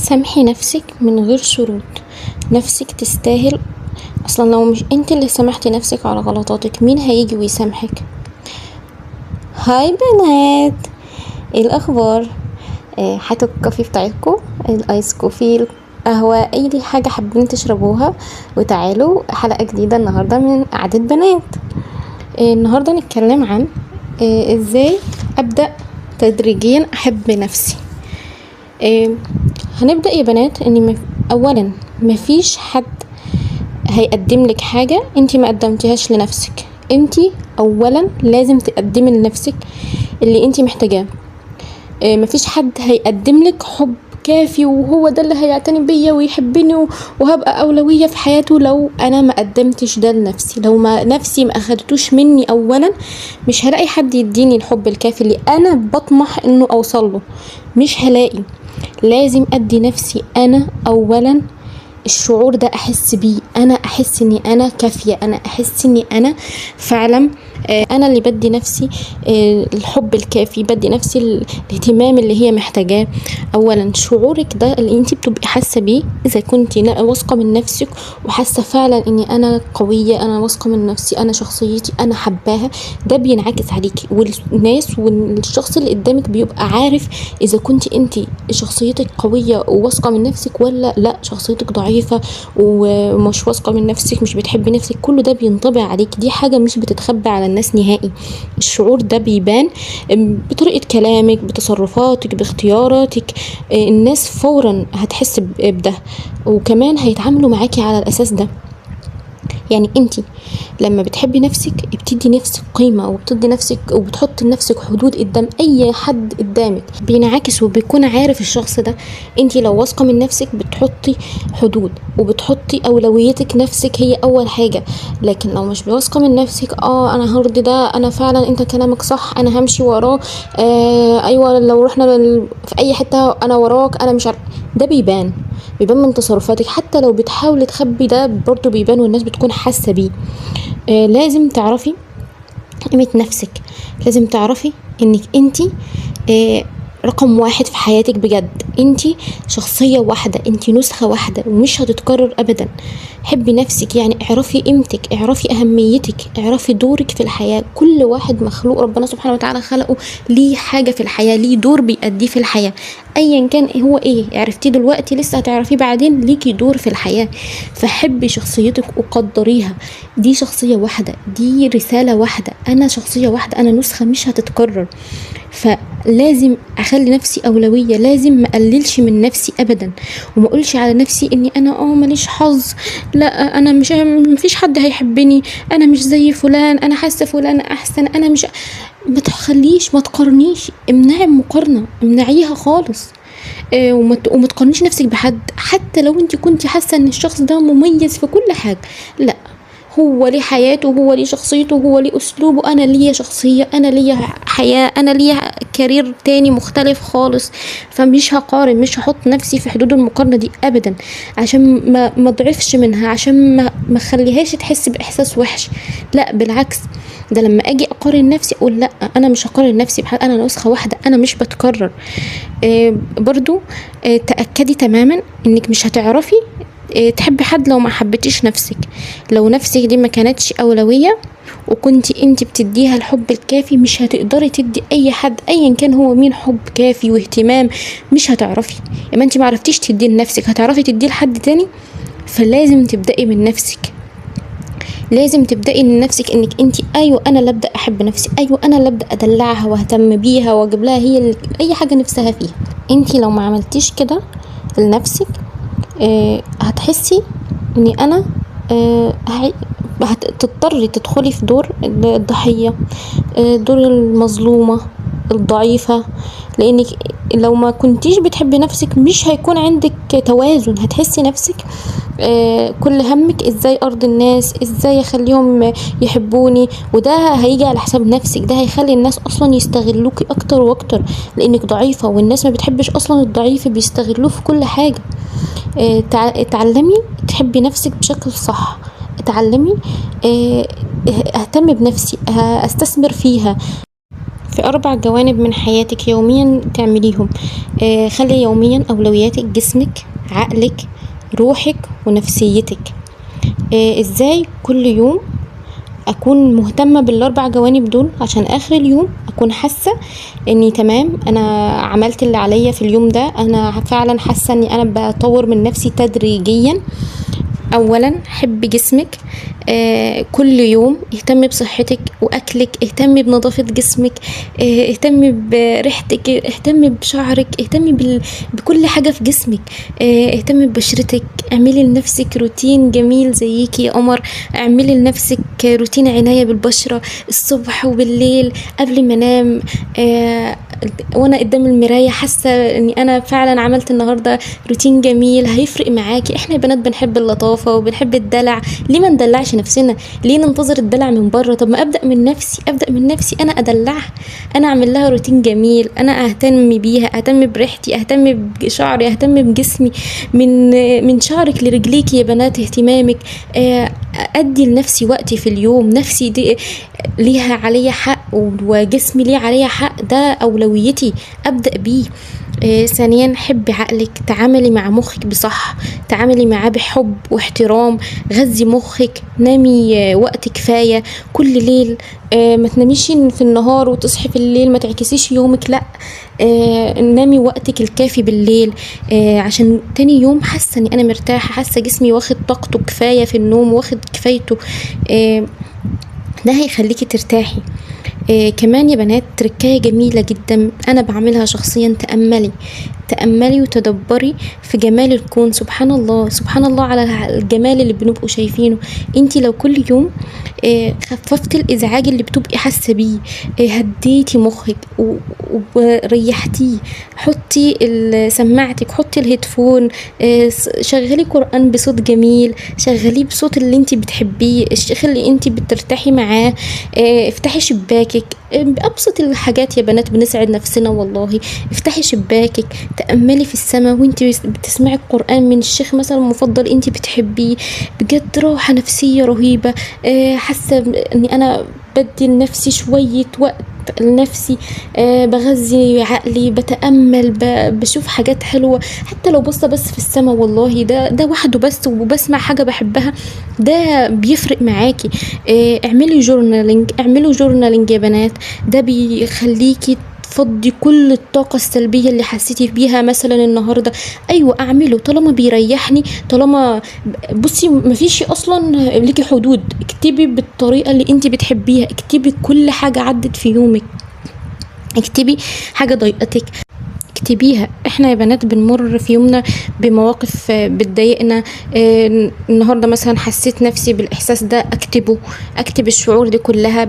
سامحي نفسك من غير شروط. نفسك تستاهل. اصلا لو مش انت اللي سامحتي نفسك على غلطاتك، مين هيجي ويسامحك؟ هاي بنات، ايه الاخبار؟ هاتوا الكوفي بتاعتكم، الايس كوفي، القهوة، اي حاجة حابين تشربوها، وتعالوا حلقة جديدة النهاردة من قعدة بنات. النهاردة نتكلم عن ازاي ابدأ تدريجيا احب نفسي. هنبدأ يا بنات ان اولا مفيش حد هيقدم لك حاجة انتي ما قدمتيهاش لنفسك. انتي اولا لازم تقدمي لنفسك اللي انتي محتاجاه. مفيش حد هيقدم لك حب كافي وهو ده اللي هيعتني بيا ويحبني وهبقى اولوية في حياته لو انا ما قدمتش ده لنفسي. لو ما نفسي ما اخدتوش مني اولا، مش هلاقي حد يديني الحب الكافي اللي انا بطمح انه اوصله. مش هلاقي. لازم ادي نفسي انا اولا الشعور ده، احس بيه، انا احس اني انا كافية، انا احس اني انا فعلا انا اللي بدي نفسي الحب الكافي، بدي نفسي الاهتمام اللي هي محتاجاه. اولا شعورك ده اللي انتي بتبقي حاسة بيه، اذا كنتي واثقة من نفسك وحاسة فعلا اني انا قوية، انا واثقة من نفسي، انا شخصيتي انا حباها، ده بينعكس عليكي والناس والشخص اللي قدامك بيبقى عارف اذا كنتي انتي شخصيتك قوية وواثقة من نفسك ولا لا شخصيتك ضعيفة ومش واثقة من نفسك، مش بتحبي نفسك. كله ده بينطبع عليك، دي حاجة مش بتتخبى على الناس نهائي. الشعور ده بيبان بطريقة كلامك، بتصرفاتك، باختياراتك. الناس فورا هتحس بده، وكمان هيتعاملوا معاكي على الاساس ده. يعني انتي لما بتحبي نفسك بتدي نفسك قيمة، وبتدي نفسك وبتحط لنفسك حدود قدام اي حد قدامك، بينعكس وبيكون عارف الشخص ده. انتي لو واثقة من نفسك بتحطي حدود وبتحطي اولويتك، نفسك هي اول حاجة. لكن لو مش واثقة من نفسك، انا هرضي ده، انا فعلا انت كلامك صح، انا همشي وراه، ايوه لو رحنا في اي حتة انا وراك، انا مش عارف. ده بيبان من تصرفاتك، حتى لو بتحاولي تخبي ده برضو بيبان والناس بتكون حاسة بيه. لازم تعرفي قيمة نفسك، لازم تعرفي انك انتي رقم واحد في حياتك بجد. انتي شخصية واحدة، انتي نسخة واحدة ومش هتتكرر ابدا. حبي نفسك، يعني اعرفي قيمتك، اعرفي اهميتك، اعرفي دورك في الحياة. كل واحد مخلوق ربنا سبحانه وتعالى خلقه ليه حاجة في الحياة، ليه دور بيأديه في الحياة، ايا كان هو ايه. عرفتيه دلوقتي لسه هتعرفيه بعدين، ليكي دور في الحياة. فحبي شخصيتك وقدريها. دي شخصية واحدة، دي رسالة واحدة، انا شخصية واحدة، انا نسخة مش هتتكرر. فلازم اخلي نفسي اولوية، لازم ما اقللش من نفسي ابدا، وما اقولش على نفسي اني انا ماليش حظ، لا انا مش، مفيش حد هيحبني، انا مش زي فلان، انا حاسة فلان احسن، انا مش. ما تخليش، ما تقارنيش، امنعي المقارنة، امنعيها خالص. وما تقارنيش نفسك بحد، حتى لو انت كنتي حاسة ان الشخص ده مميز في كل حاجة. لا، هو ليه حياته، هو ليه شخصيته، هو ليه اسلوبه، انا ليا شخصية، انا ليا حياة، انا ليا كارير تاني مختلف خالص. فمش هقارن، مش هحط نفسي في حدود المقارنة دي ابدا، عشان ما ضعفش منها، عشان ما خليهاش تحس باحساس وحش. لا بالعكس، ده لما اجي اقارن نفسي اقول لا، انا مش هقارن نفسي بحد، انا نسخة واحدة، انا مش بتكرر. برضو تأكدي تماما انك مش هتعرفي تحبي حد لو ما حبيتيش نفسك. لو نفسك دي ما كانتش أولوية وكنتي انت بتديها الحب الكافي، مش هتقدري تدي اي حد ايا كان هو مين حب كافي واهتمام. مش هتعرفي، اما انت ما عرفتيش تديه لنفسك هتعرفي تديه لحد تاني؟ فلازم تبدأي من نفسك، لازم تبدأي من نفسك انك انت ايوه انا اللي ابدأ احب نفسي، ايوه انا اللي ابدأ ادلعها واهتم بيها واجيب لها هي اي حاجة نفسها فيها. انت لو ما عملتيش كده لنفسك هتحسي اني انا هتضطري تدخلي في دور الضحية، دور المظلومة الضعيفة. لانك لو ما كنتيش بتحبي نفسك مش هيكون عندك توازن، هتحسي نفسك كل همك ازاي ارضي الناس، ازاي اخليهم يحبوني، وده هيجي على حساب نفسك، ده هيخلي الناس اصلا يستغلوكي اكتر واكتر لانك ضعيفة، والناس ما بتحبش اصلا الضعيف، بيستغلوه في كل حاجة. اتعلمي تحبي نفسك بشكل صح، اتعلمي اهتم بنفسي، استثمر فيها. في 4 جوانب من حياتك يوميا تعمليهم. خلي يوميا أولوياتك جسمك، عقلك، روحك، ونفسيتك. ازاي؟ كل يوم اكون مهتمة بال4 جوانب دول، عشان اخر اليوم اكون حاسة اني تمام، انا عملت اللي عليا في اليوم ده، انا فعلا حاسة اني انا بطور من نفسي تدريجيا. اولا حبي جسمك، كل يوم اهتمي بصحتك واكلك، اهتمي بنظافة جسمك، اهتمي بريحتك، اهتمي بشعرك، اهتمي بكل حاجة في جسمك، اهتمي ببشرتك. اعملي لنفسك روتين جميل زيكي يا قمر، اعملي لنفسك روتين عناية بالبشرة الصبح وبالليل قبل ما انام. وانا قدام المراية حاسة اني انا فعلا عملت النهاردة روتين جميل هيفرق معاكي. احنا يا بنات بنحب اللطافة وبنحب الدلع، ليه ما ندلعش نفسنا؟ ليه ننتظر الدلع من بره؟ طب ما ابدأ من نفسي، انا ادلعها، انا اعمل لها روتين جميل، انا اهتم بيها، اهتم بريحتي، اهتم بشعري، اهتم بجسمي، من شعرك لرجليكي يا بنات اهتمامك. ادي لنفسي وقتي في اليوم، نفسي دي ليها عليا حق وجسمي ليه عليا حق، ده اولويتي ابدأ بيه. ثانيا حبي عقلك، تعاملي مع مخك بصح، تعاملي معاه بحب واحترام، غذي مخك، نامي وقت كفاية كل ليل. ما تناميش في النهار وتصحي في الليل، ما تعكسيش يومك، لا، نامي وقتك الكافي بالليل، عشان تاني يوم حاسة اني انا مرتاحة، حاسة جسمي واخد طاقته كفاية في النوم، واخد كفايته. ده هيخليكي ترتاحي. كمان يا بنات تركاية جميلة جدا أنا بعملها شخصيا، تأملي وتدبري في جمال الكون. سبحان الله سبحان الله على الجمال اللي بنبقوا شايفينه. انتي لو كل يوم خففت الإزعاج اللي بتبقي حاسة بيه، هديتي مخك وريحتيه، حطي سماعتك، حطي الهيدفون، شغلي قرآن بصوت جميل، شغليه بصوت اللي انتي بتحبيه، الشيخ اللي انتي بترتاحي معاه، افتحي شباكك. بأبسط الحاجات يا بنات بنسعد نفسنا والله. افتحي شباكك، تأملي في السماء وانتي بتسمعي القرآن من الشيخ مثلا المفضل انتي بتحبيه، بجد راحة نفسية رهيبة. حاسة اني انا بدي لنفسي شوية وقت لنفسي، بغذي عقلي، بتأمل، بشوف حاجات حلوة، حتى لو بصة بس في السماء والله ده وحده بس، وبسمع حاجة بحبها، ده بيفرق معاكي. اعملوا جورنالينج يا بنات، ده بيخليكي تفضي كل الطاقة السلبية اللي حسيتي بيها مثلا النهاردة. ايوه اعمله طالما بيريحني، طالما بصي مفيش اصلا ليكي حدود. اكتبي بالطريقة اللي انت بتحبيها، اكتبي كل حاجة عدت في يومك، اكتبي حاجة ضايقتك اكتبيها. احنا يا بنات بنمر في يومنا بمواقف بتضايقنا، النهارده مثلا حسيت نفسي بالاحساس ده، اكتب الشعور دي كلها.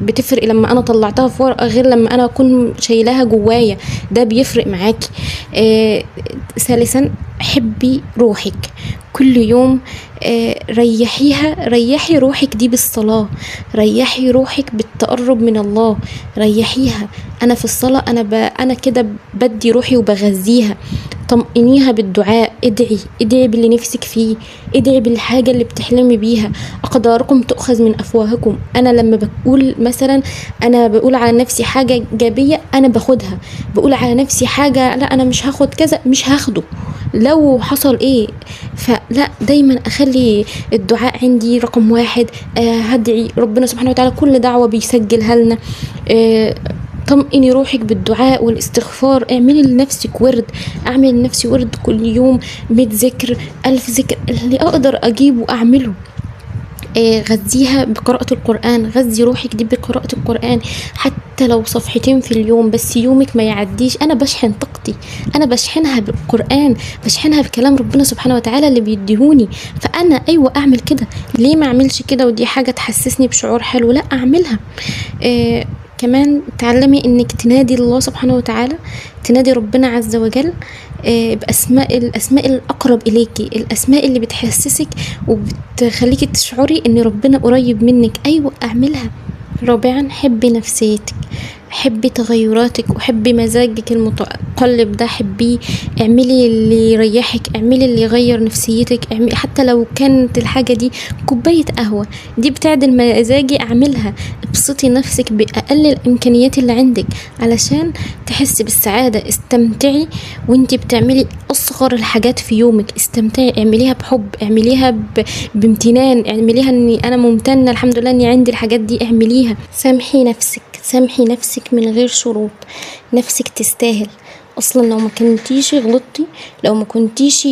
بتفرق لما انا طلعتها في ورقه غير لما انا اكون شايلاها جوايا، ده بيفرق معاكي. ثالثا حبي روحك، كل يوم ريحي روحك دي بالصلاة، ريحي روحك بالتقرب من الله، ريحيها. انا في الصلاة انا كده بدي روحي وبغذيها. طمئنيها بالدعاء، ادعي باللي نفسك فيه، ادعي بالحاجة اللي بتحلمي بيها. اقداركم تؤخذ من افواهكم. انا لما بقول مثلا، انا بقول على نفسي حاجة ايجابية انا باخدها، بقول على نفسي حاجة لا انا مش هاخد كذا، مش هاخده لو حصل ايه. فلا، دايما اخلي الدعاء عندي رقم 1. هدعي ربنا سبحانه وتعالى كل دعوة بيسجلها لنا. طمئني روحك بالدعاء والاستغفار. اعملي لنفسك ورد، اعمل لنفسي ورد كل يوم 100 ذكر 1000 ذكر اللي اقدر اجيبه اعمله. غذيها بقراءة القرآن، غذي روحك دي بقراءة القرآن، حتى لو صفحتين في اليوم بس، يومك ما يعديش. انا بشحن طاقتي، انا بشحنها بالقرآن، بشحنها بكلام ربنا سبحانه وتعالى اللي بيديهوني. فانا ايوه اعمل كده، ليه ما اعملش كده؟ ودي حاجة تحسسني بشعور حلو، لا اعملها. كمان تعلمي انك تنادي الله سبحانه وتعالى، تنادي ربنا عز وجل الاسماء الاقرب اليكي، الاسماء اللي بتحسسك وبتخليكي تشعري ان ربنا قريب منك. ايوه اعملها. رابعا حبي نفسيتك، حبي تغيراتك وحبي مزاجك المتقلب ده، حبيه. اعملي اللي يريحك، اعملي اللي يغير نفسيتك، اعملي حتى لو كانت الحاجة دي كوباية قهوة، دي بتعدل مزاجي اعملها. ابسطي نفسك بأقل الامكانيات اللي عندك علشان تحسي بالسعادة. استمتعي وانتي بتعملي اصغر الحاجات في يومك، استمتعي، اعمليها بحب، اعمليها بامتنان، اعمليها اني انا ممتنة الحمد لله اني عندي الحاجات دي، اعمليها. سامحي نفسك، سامحي نفسك من غير شروط. نفسك تستاهل اصلا. لو ما كنتيش غلطتي، لو ما كنتيش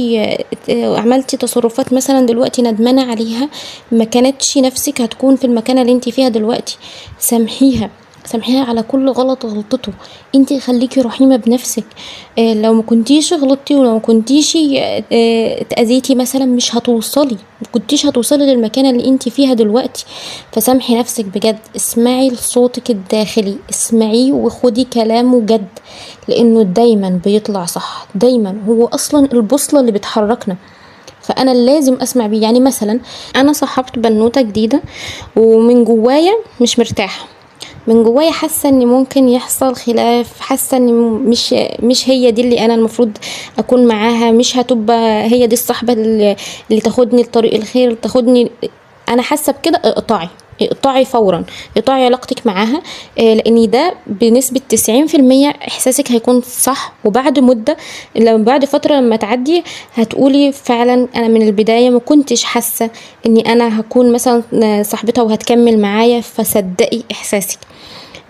عملتي تصرفات مثلا دلوقتي ندمانة عليها، ما كانتش نفسك هتكون في المكانة اللي انت فيها دلوقتي. سامحيها، سامحيها على كل غلط غلطته. انت خليكي رحيمة بنفسك. لو ما كنتيش غلطتي ولو ما كنتيش اتأذيتي مثلا، مش هتوصلي، ما كنتيش هتوصلي للمكانة اللي انت فيها دلوقتي. فسامحي نفسك بجد. اسمعي لصوتك الداخلي، اسمعيه وخدي كلامه جد، لانه دايما بيطلع صح. دايما هو اصلا البوصلة اللي بتحركنا، فانا لازم اسمع بيه. يعني مثلا انا صاحبت بنوتة جديدة ومن جوايا مش مرتاحة، من جوايا حاسه ان ممكن يحصل خلاف، حاسه ان مش هي دي اللي انا المفروض اكون معاها، مش هتبقى هي دي الصحبه اللي تاخدني لطريق الخير، تاخدني. انا حاسه بكده. اقطعي فورا، اقطعي علاقتك معاها. لان ده بنسبة 90% احساسك هيكون صح. وبعد مدة، لما بعد فترة لما تعدي، هتقولي فعلا انا من البداية ما كنتش حاسة اني انا هكون مثلا صاحبتها وهتكمل معايا. فصدقي احساسك.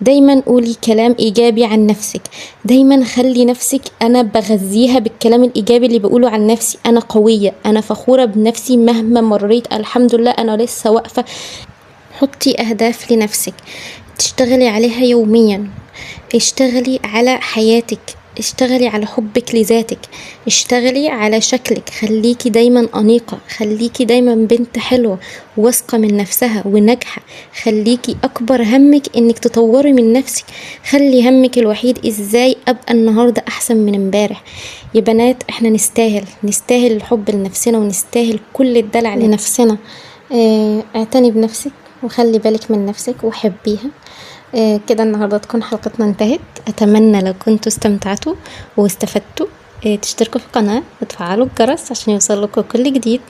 دايما قولي كلام ايجابي عن نفسك، دايما خلي نفسك، انا بغذيها بالكلام الايجابي اللي بقوله عن نفسي. انا قوية، انا فخورة بنفسي مهما مريت، الحمد لله انا لسه واقفة. حطي اهداف لنفسك تشتغلي عليها يوميا. اشتغلي على حياتك، اشتغلي على حبك لذاتك، اشتغلي على شكلك. خليكي دايما أنيقة، خليكي دايما بنت حلوة واثقة من نفسها وناجحة. خليكي أكبر همك انك تطوري من نفسك. خلي همك الوحيد ازاي ابقى النهاردة احسن من امبارح. يا بنات احنا نستاهل الحب لنفسنا، ونستاهل كل الدلع لنفسنا. اعتني بنفسك وخلي بالك من نفسك وحبيها. كده النهاردة تكون حلقتنا انتهت. أتمنى لو كنتوا استمتعتوا واستفدتوا. تشتركوا في القناة وتفعلوا الجرس عشان يوصل لكم كل جديد.